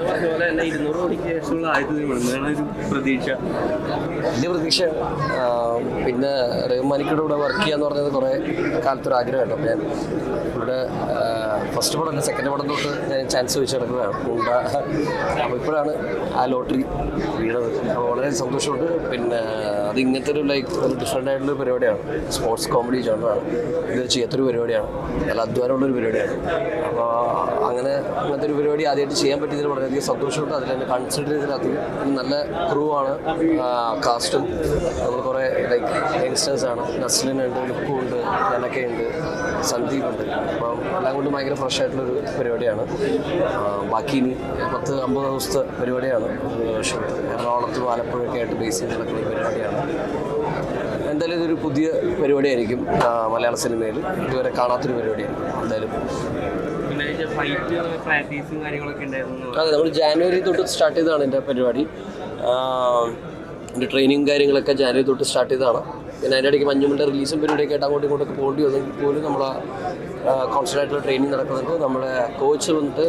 അതുപോലെ തന്നെ 200 കോടിക്ക് ശേഷമുള്ള ആദ്യത്തെ സിനിമ ഒരു പ്രതീക്ഷ വലിയ പ്രതീക്ഷ. പിന്നെ റഹ്മാനിക്കയുടെ കൂടെ വർക്ക് ചെയ്യാന്ന് പറഞ്ഞത് കുറേ കാലത്തൊരു ആഗ്രഹമായിരുന്നു. അപ്പോൾ ഞാൻ ഇവിടെ ഫസ്റ്റ് പടം സെക്കൻഡ് പടം തൊട്ട് ഞാൻ ചാൻസ് വെച്ച് കിടക്കുകയാണ്. അപ്പോൾ ഇപ്പോഴാണ് ആ ലോട്ടറി വീണത്. അപ്പോൾ വളരെ സന്തോഷമുണ്ട്. പിന്നെ അത് ഇങ്ങനത്തെ ഒരു ഒരു ഡിഫറെൻ്റ് ആയിട്ടുള്ളൊരു പരിപാടിയാണ്. സ്പോർട്സ് കോമഡി ജോണറാണ്. ഇത് ചെയ്യാത്തൊരു പരിപാടിയാണ്. നല്ല അധ്വാനമുള്ളൊരു പരിപാടിയാണ്. അപ്പോൾ അങ്ങനത്തെ ഒരു പരിപാടി ആദ്യമായിട്ട് ചെയ്യാൻ പറ്റിയതിൽ വളരെയധികം സന്തോഷമുണ്ട്. അതിൽ തന്നെ കൺസിഡർ ചെയ്തതിനകത്ത് നല്ല ക്രൂ ആണ്. കാസ്റ്റും നമ്മൾ കുറേ യങ്സ്റ്റേഴ്സാണ്. നസ്ലിനുണ്ട്, ലുക്കുണ്ട്, ഞാനൊക്കെ ഉണ്ട്, സന്ദീപ് ഉണ്ട്. അപ്പം എല്ലാം കൊണ്ടും ഭയങ്കര ഫ്രഷ് ആയിട്ടുള്ളൊരു പരിപാടിയാണ്. ബാക്കി ഇനി 10-50 ദിവസത്തെ പരിപാടിയാണ്. എറണാകുളത്തും ആലപ്പുഴയൊക്കെ ആയിട്ട് ബേസ് ചെയ്ത് നടക്കുന്ന പരിപാടിയാണ്. എന്തായാലും ഇതൊരു പുതിയ പരിപാടിയായിരിക്കും മലയാള സിനിമയിൽ. ഇതുവരെ കാണാത്തൊരു പരിപാടിയാണ് എന്തായാലും. അതെ, നമ്മൾ ജാനുവരി തൊട്ട് സ്റ്റാർട്ട് ചെയ്തതാണ് എൻ്റെ പരിപാടി. എൻ്റെ ട്രെയിനിങ് കാര്യങ്ങളൊക്കെ ജാനുവരി തൊട്ട് സ്റ്റാർട്ട് ചെയ്തതാണ്. പിന്നെ അതിൻ്റെ ഇടയ്ക്ക് മഞ്ഞുമലിൻ്റെ റിലീസും പരിപാടിയൊക്കെ ആയിട്ട് അങ്ങോട്ടും ഇങ്ങോട്ടൊക്കെ പോകേണ്ടി വന്നെങ്കിൽ പോലും നമ്മളെ കോൺസ്റ്റൻ്റ് ആയിട്ടുള്ള ട്രെയിനിങ് നടക്കുന്നുണ്ട്. നമ്മുടെ കോച്ച് വന്നിട്ട്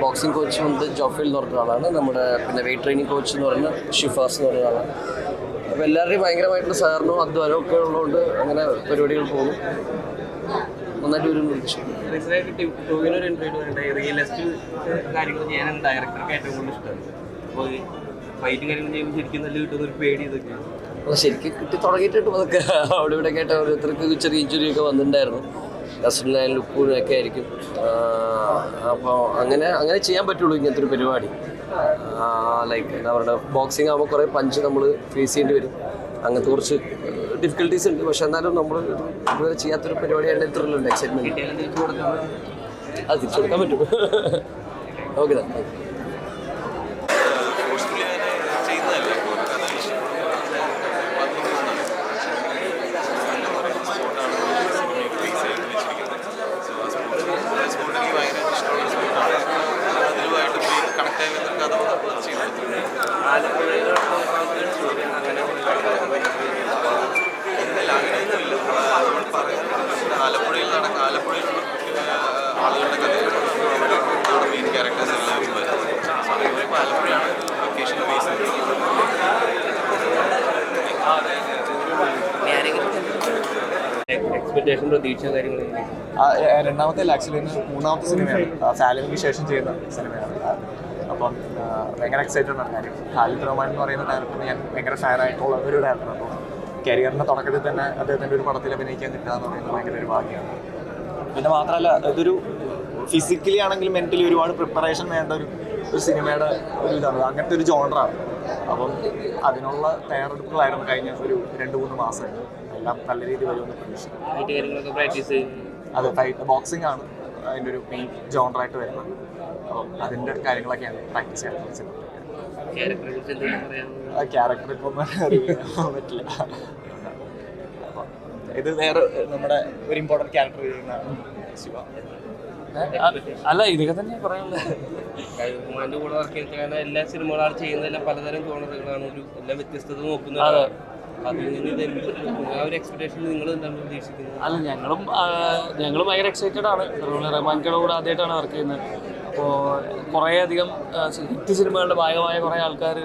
ബോക്സിംഗ് കോച്ച് വന്നിട്ട് ജോഫിൽ എന്ന് പറഞ്ഞ ആളാണ്. നമ്മുടെ പിന്നെ വെയിറ്റ് ട്രെയിനിങ് കോച്ച് എന്ന് പറയുന്നത് ഷിഫാസ് എന്ന് പറഞ്ഞ ആളാണ്. അപ്പോൾ എല്ലാവരുടെയും ഭയങ്കരമായിട്ടുള്ള സഹകരണവും അധ്വാനവും ഒക്കെ ഉള്ളതുകൊണ്ട് അങ്ങനെ പരിപാടികൾ പോകും. നന്നായിട്ട് വരും പ്രതീക്ഷിക്കുന്നു. കാര്യങ്ങൾ ചെയ്യാനാണ് ഡയറക്ടർക്ക് ഏറ്റവും കൂടുതൽ ഇഷ്ടം. അപ്പോൾ ഫൈറ്റും കാര്യങ്ങളും ചെയ്യുമ്പോൾ ശരിക്കും നല്ല കിട്ടുന്ന ഒരു പേടി ഇതൊക്കെയാണ്. അപ്പോൾ ശരിക്കും കിട്ടി തുടങ്ങിയിട്ടുണ്ട്. അതൊക്കെ അവിടെ ഇവിടെ കേട്ട ഓരോരുത്തർക്ക് ചെറിയ ഇഞ്ചുറിയൊക്കെ വന്നിട്ടുണ്ടായിരുന്നു. നസ്ലിനായാലും ലുക്കൂനൊക്കെ ആയിരിക്കും. അപ്പോൾ അങ്ങനെ ചെയ്യാൻ പറ്റുള്ളൂ ഇങ്ങനത്തെ ഒരു പരിപാടി. അവരുടെ ബോക്സിങ് ആകുമ്പോൾ കുറേ പഞ്ച് നമ്മൾ ഫേസ് ചെയ്യേണ്ടി വരും. അങ്ങനത്തെ കുറച്ച് ഡിഫിക്കൽട്ടീസ് ഉണ്ട്. പക്ഷെ എന്നാലും നമ്മൾ ഇതുവരെ ചെയ്യാത്തൊരു പരിപാടിയാണ്. ഇത്രയുണ്ട് എക്സൈറ്റ്മെൻറ്റ്. അത് തിരിച്ചു കൊടുക്കാൻ പറ്റും. Okay thank you. ആളുകളുടെ കഥ മെയിൻ ക്യാരക്ടേഴ്സ് എല്ലാവരും ആലപ്പുഴയാണ് ലൊക്കേഷൻ ബേസ്. എക്സ്പെക്ടേഷൻ പ്രതീക്ഷ കാര്യങ്ങൾ രണ്ടാമത്തെ ആക്ച്വലി മൂന്നാമത്തെ സിനിമയാണ്. സാലിമിന് ശേഷം ചെയ്യുന്ന സിനിമയാണ്. അപ്പം ഭയങ്കര എക്സൈറ്റഡ് ആണ്. കാര്യം ഖാലിദ് റഹ്മാൻ എന്ന് പറയുന്ന ഡയറക്ടറിന് ഞാൻ ഭയങ്കര ഫാനായിട്ടുള്ള ഒരു ഡയറക്ടറാണ്. അപ്പോൾ കരിയറിൻ്റെ തുടക്കത്തിൽ തന്നെ അദ്ദേഹത്തിൻ്റെ ഒരു പടത്തിൽ അഭിനയിക്കാൻ കിട്ടുക എന്ന് പറയുന്നത് ഭയങ്കര ഒരു ഭാഗ്യമാണ്. പിന്നെ മാത്രമല്ല ഇതൊരു ഫിസിക്കലി ആണെങ്കിലും മെൻ്റലി ഒരുപാട് പ്രിപ്പറേഷൻ വേണ്ട ഒരു സിനിമയുടെ ഒരു ഇതാണ്. അങ്ങനത്തെ ഒരു ജോണറാണ്. അപ്പം അതിനുള്ള തയ്യാറെടുപ്പുകളായിരുന്നു കഴിഞ്ഞ ഒരു 2-3 മാസമായിട്ട്. എല്ലാം നല്ല രീതിയിൽ വരുമെന്ന് പ്രതീക്ഷിക്കുന്നു. അത് ഫൈറ്റ് ബോക്സിംഗ് ആണ് അതിൻ്റെ ഒരു മെയിൻ ജോണറായിട്ട് വരുന്നത്. അപ്പം അതിൻ്റെ കാര്യങ്ങളൊക്കെയാണ് പ്രാക്ടീസ് ചെയ്യാൻ ക്യാരക്ടർ ഇപ്പോൾ അറിയാൻ പറ്റില്ല. അപ്പം ഇത് വേറെ നമ്മുടെ ഒരു ഇമ്പോർട്ടൻറ്റ് ക്യാരക്ടർ ചെയ്യുന്ന ശിവ. അല്ല, ഇതൊക്കെ തന്നെ പറയാനുള്ളത്. റഹ്മാന്റെ കൂടെ വർക്ക് ചെയ്യുന്ന എല്ലാ സിനിമകളാണ് ചെയ്യുന്നതെല്ലാം പലതരം ജോണറുകളാണ്. എല്ലാം വ്യത്യസ്തത നോക്കുന്നത്. അതിൽ നിന്ന് ആ ഒരു എക്സ്പെക്ടേഷൻ നിങ്ങൾ എന്താണ് പ്രതീക്ഷിക്കുന്നത്? അല്ല, ഞങ്ങളും ഭയങ്കര എക്സൈറ്റഡ് ആണ്. റഹ്മാൻകയുടെ കൂടെ ആദ്യമായിട്ടാണ് വർക്ക് ചെയ്യുന്നത്. അപ്പോൾ കുറേയധികം ഹിറ്റ് സിനിമകളുടെ ഭാഗമായ കുറേ ആൾക്കാർ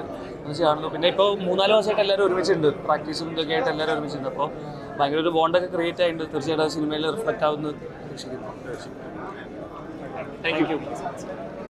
കാണുന്നു. പിന്നെ ഇപ്പോൾ 4 മാസമായിട്ട് എല്ലാവരും ഒരുമിച്ചുണ്ട്. പ്രാക്ടീസും ഇതൊക്കെ ആയിട്ട് എല്ലാവരും ഒരുമിച്ചുണ്ട്. അപ്പോൾ ഭയങ്കര ഒരു ബോണ്ടൊക്കെ ക്രിയേറ്റ് ആയിട്ടുണ്ട്. തീർച്ചയായിട്ടും സിനിമയിൽ റിഫ്ലക്റ്റ് ആവുമെന്ന് പ്രതീക്ഷിക്കുന്നു. Thank you.